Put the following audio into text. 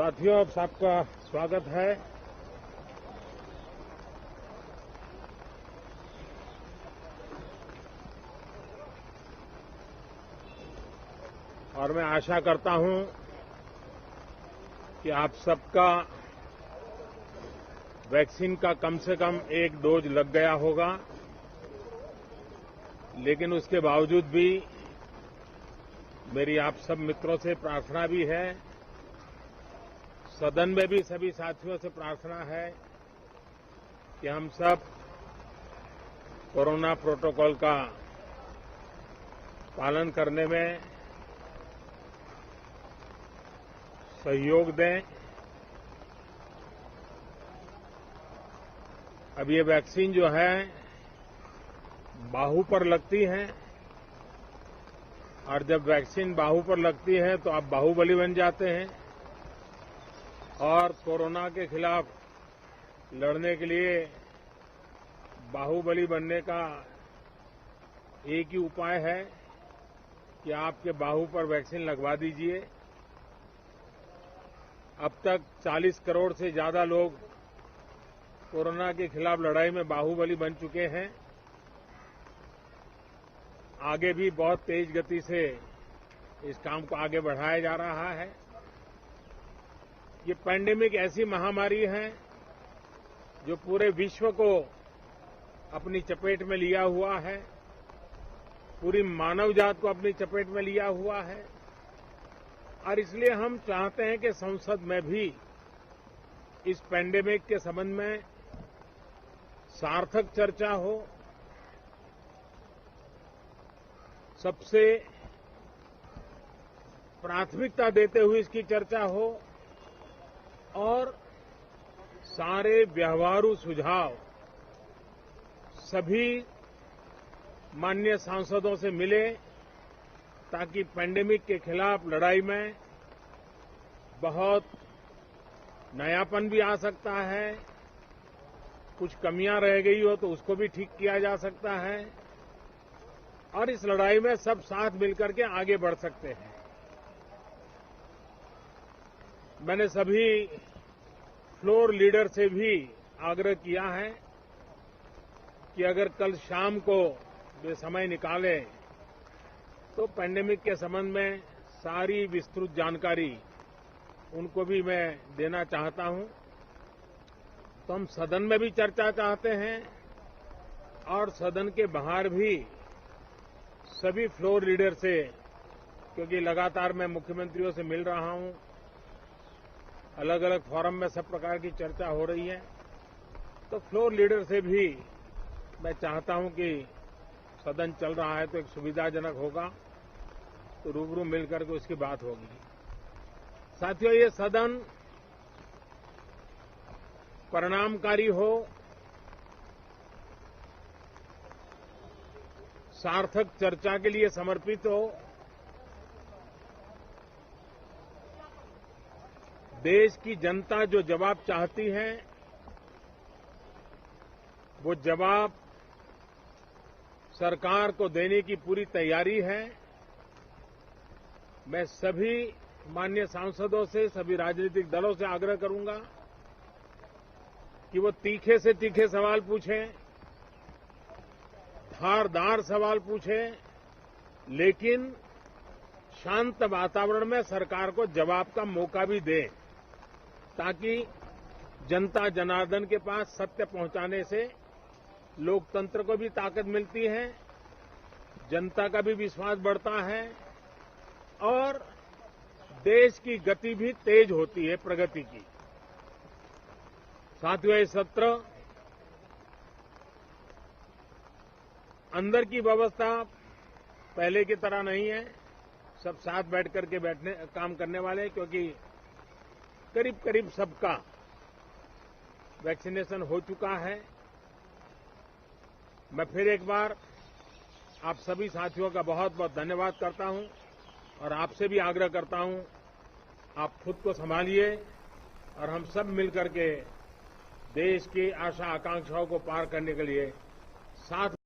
साथियों, आप सबका स्वागत है। और मैं आशा करता हूं कि आप सबका वैक्सीन का कम से कम एक डोज लग गया होगा, लेकिन उसके बावजूद भी मेरी आप सब मित्रों से प्रार्थना भी है, सदन में भी सभी साथियों से प्रार्थना है कि हम सब कोरोना प्रोटोकॉल का पालन करने में सहयोग दें। अब ये वैक्सीन जो है बाहू पर लगती है, और जब वैक्सीन बाहू पर लगती है तो आप बाहुबली बन जाते हैं, और कोरोना के खिलाफ लड़ने के लिए बाहुबली बनने का एक ही उपाय है कि आपके बाहू पर वैक्सीन लगवा दीजिए। अब तक 40 करोड़ से ज्यादा लोग कोरोना के खिलाफ लड़ाई में बाहुबली बन चुके हैं। आगे भी बहुत तेज गति से इस काम को आगे बढ़ाया जा रहा है। ये पैंडेमिक ऐसी महामारी है जो पूरे विश्व को अपनी चपेट में लिया हुआ है, पूरी मानव जात को अपनी चपेट में लिया हुआ है, और इसलिए हम चाहते हैं कि संसद में भी इस पैंडेमिक के संबंध में सार्थक चर्चा हो, सबसे प्राथमिकता देते हुए इसकी चर्चा हो, और सारे व्यवहारू सुझाव सभी माननीय सांसदों से मिले, ताकि पैंडेमिक के खिलाफ लड़ाई में बहुत नयापन भी आ सकता है, कुछ कमियां रह गई हो तो उसको भी ठीक किया जा सकता है, और इस लड़ाई में सब साथ मिलकर के आगे बढ़ सकते हैं। मैंने सभी फ्लोर लीडर से भी आग्रह किया है कि अगर कल शाम को वे समय निकालें तो पैंडेमिक के संबंध में सारी विस्तृत जानकारी उनको भी मैं देना चाहता हूं। तो हम सदन में भी चर्चा चाहते हैं, और सदन के बाहर भी सभी फ्लोर लीडर से, क्योंकि लगातार मैं मुख्यमंत्रियों से मिल रहा हूं, अलग अलग फोरम में सब प्रकार की चर्चा हो रही है, तो फ्लोर लीडर से भी मैं चाहता हूं कि सदन चल रहा है तो एक सुविधाजनक होगा, तो रूबरू मिलकर के उसकी बात होगी। साथियों, ये सदन परिणामकारी हो, सार्थक चर्चा के लिए समर्पित हो, देश की जनता जो जवाब चाहती है वो जवाब सरकार को देने की पूरी तैयारी है। मैं सभी माननीय सांसदों से, सभी राजनीतिक दलों से आग्रह करूंगा कि वो तीखे से तीखे सवाल पूछें, धारदार सवाल पूछें, लेकिन शांत वातावरण में सरकार को जवाब का मौका भी दें, ताकि जनता जनार्दन के पास सत्य पहुंचाने से लोकतंत्र को भी ताकत मिलती है, जनता का भी विश्वास बढ़ता है, और देश की गति भी तेज होती है प्रगति की। साथियों, ये सत्र अंदर की व्यवस्था पहले की तरह नहीं है, सब साथ बैठ करके काम करने वाले हैं, क्योंकि करीब करीब सबका वैक्सीनेशन हो चुका है। मैं फिर एक बार आप सभी साथियों का बहुत बहुत धन्यवाद करता हूं, और आपसे भी आग्रह करता हूं, आप खुद को संभालिए, और हम सब मिलकर के देश की आशा आकांक्षाओं को पार करने के लिए साथ